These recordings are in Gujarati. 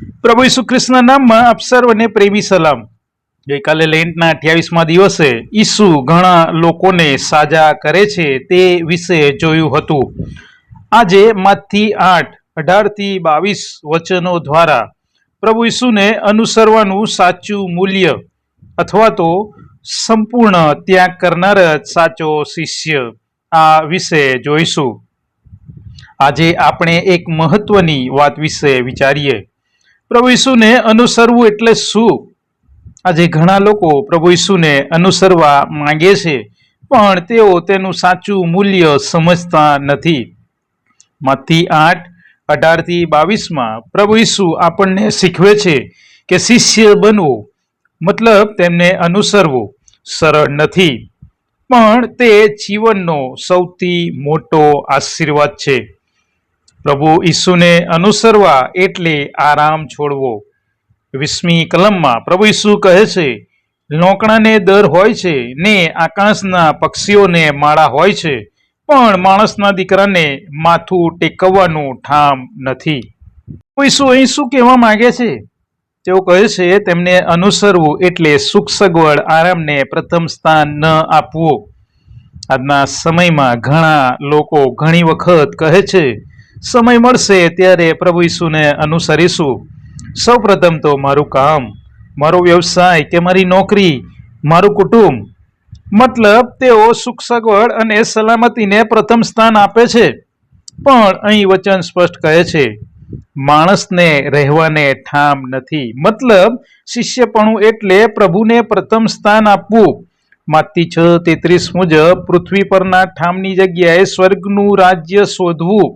પ્રભુ ઈસુ ખ્રિસ્તના નામમાં આપ સર્વને પ્રેમી સલામ। ગઈકાલે લેન્ટના 28મા દિવસે ઈસુ ઘણા લોકોને સાજા કરે છે તે વિશે જોયું હતું। આજે માથી 8:18-22 વચનો દ્વારા પ્રભુ ઈસુને અનુસરવાનું સાચું મૂલ્ય અથવા તો સંપૂર્ણ ત્યાગ કરનાર જ સાચો શિષ્ય આ વિશે જોઈશું। આજે આપણે એક મહત્વની વાત વિશે વિચારીએ। પ્રભુ ઈસુને અનુસરવું એટલે શું? આજે ઘણા લોકો પ્રભુ ઈસુને અનુસરવા માંગે છે પણ તેઓ તેનું સાચું મૂલ્ય સમજતા નથી। માથી 8:18-22 પ્રભુ ઈસુ આપણને શીખવે છે કે શિષ્ય બનવું મતલબ તેમને અનુસરવું સરળ નથી, પણ તે જીવનનો સૌથી મોટો આશીર્વાદ છે। પ્રભુ ઈસુને અનુસરવા એટલે આરામ છોડવો। 20મી કલમમાં પ્રભુ ઈસુ કહે છે, લોકણાને દર હોય છે ને આકાશના પક્ષીઓને માળા હોય છે, પણ માણસના દીકરાને માથું ટેકવવાનું ઠામ નથી। પ્રભુ ઈસુ અહીં શું કહેવા માંગે છે? તેઓ કહે છે તેમને અનુસરવું એટલે સુખ સગવડ આરામને પ્રથમ સ્થાન ન આપવું। આજના સમયમાં ઘણા લોકો ઘણી વખત કહે છે સમય મળશે ત્યારે પ્રભુ ઈસુને અનુસરીશું। સૌ પ્રથમ તો મારું કામ, મારો વ્યવસાય કે મારી નોકરી, મારું કુટુંબ, મતલબ તેઓ સુખ સગવડ અને સલામતીને પ્રથમ સ્થાન આપે છે। પણ અહીં વચન સ્પષ્ટ કહે છે માણસને રહેવાને ઠામ નથી, મતલબ શિષ્યપણું એટલે પ્રભુને પ્રથમ સ્થાન આપવું। માથી 6:33 મુજબ પૃથ્વી પરના ઠામની જગ્યાએ સ્વર્ગનું રાજ્ય શોધવું।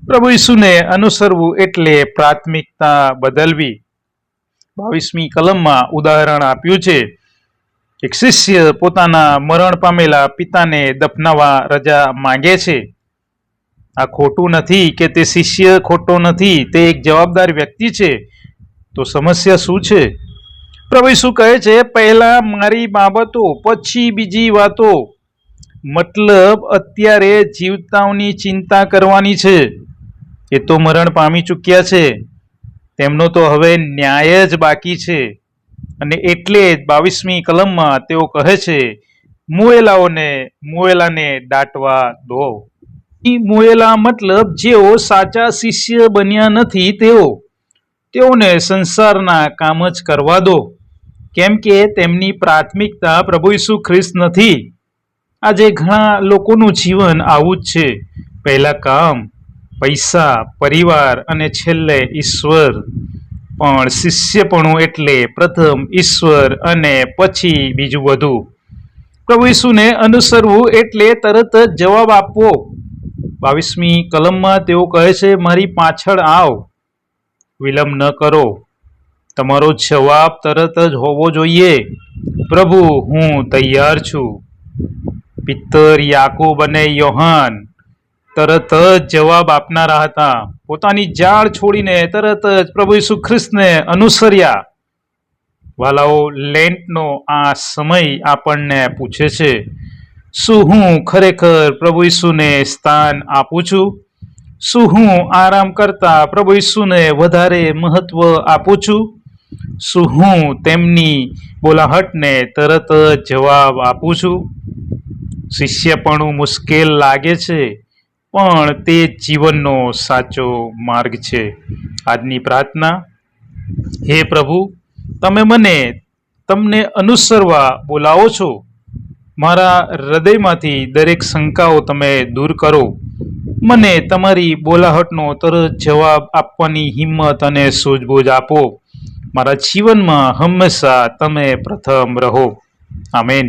પ્રભુ ઈસુને અનુસરવું એટલે પ્રાથમિકતા બદલવી। 22મી કલમમાં ઉદાહરણ આપ્યું છે, એક શિષ્ય પોતાના મરણ પામેલા પિતાને દફનાવવા રજા માંગે છે। આ ખોટું નથી કે તે શિષ્ય ખોટો નથી, તે એક જવાબદાર વ્યક્તિ છે। તો સમસ્યા શું છે? પ્રભુ ઈસુ કહે છે પહેલા મારી બાબતો પછી બીજી વાતો, મતલબ અત્યારે જીવતાઓની ચિંતા કરવાની છે। એ તો મરણ પામી ચૂક્યા છે, તેમનો તો હવે ન્યાય જ બાકી છે। અને એટલે જ 22મી કલમમાં તેઓ કહે છે મુએલાને દાટવા દો। મુએલા મતલબ જેઓ સાચા શિષ્ય બન્યા નથી તેઓને સંસારના કામ જ કરવા દો, કેમ કે તેમની પ્રાથમિકતા પ્રભુ ઈસુ ખ્રિસ્ત નથી। આજે ઘણા લોકોનું જીવન આવું જ છે, પહેલા કામ, પૈસા, પરિવાર અને છેલ્લે ઈશ્વર। પણ શિષ્યપણું એટલે પ્રથમ ઈશ્વર અને પછી બીજું બધું। પ્રભુ ઈસુને અનુસરવું એટલે તરત જ જવાબ આપવો। 22મી કલમમાં તેઓ કહે છે મારી પાછળ આવ, વિલંબ ન કરો। તમારો જવાબ તરત જ હોવો જોઈએ, પ્રભુ હું તૈયાર છું। પિત્તર, યાકૂબ અને યોહાન તરત જ જવાબ આપનારા હતા, પોતાની જાળ છોડીને તરત જ પ્રભુ ઈસુ ખ્રિસ્તને અનુસર્યા। વાલાઓ, લેન્ટનો આ સમય આપણને પૂછે છે શું હું ખરેખર પ્રભુ ઈસુને સ્થાન આપું છું? શું હું આરામ કરતા પ્રભુ ઈસુને વધારે મહત્વ આપું છું? શું હું તેમની બોલાહટને તરત જ જવાબ આપું છું? શિષ્યપણું મુશ્કેલ લાગે છે, પણ તે જીવનનો સાચો માર્ગ છે। આજની પ્રાર્થના, હે પ્રભુ, તમે મને તમને અનુસરવા બોલાવો છો। મારા હૃદયમાંથી દરેક શંકાઓ તમે દૂર કરો। મને તમારી બોલાહટનો તરત જવાબ આપવાની હિંમત અને સૂઝબૂઝ આપો। મારા જીવનમાં હંમેશા તમે પ્રથમ રહો। આમેન।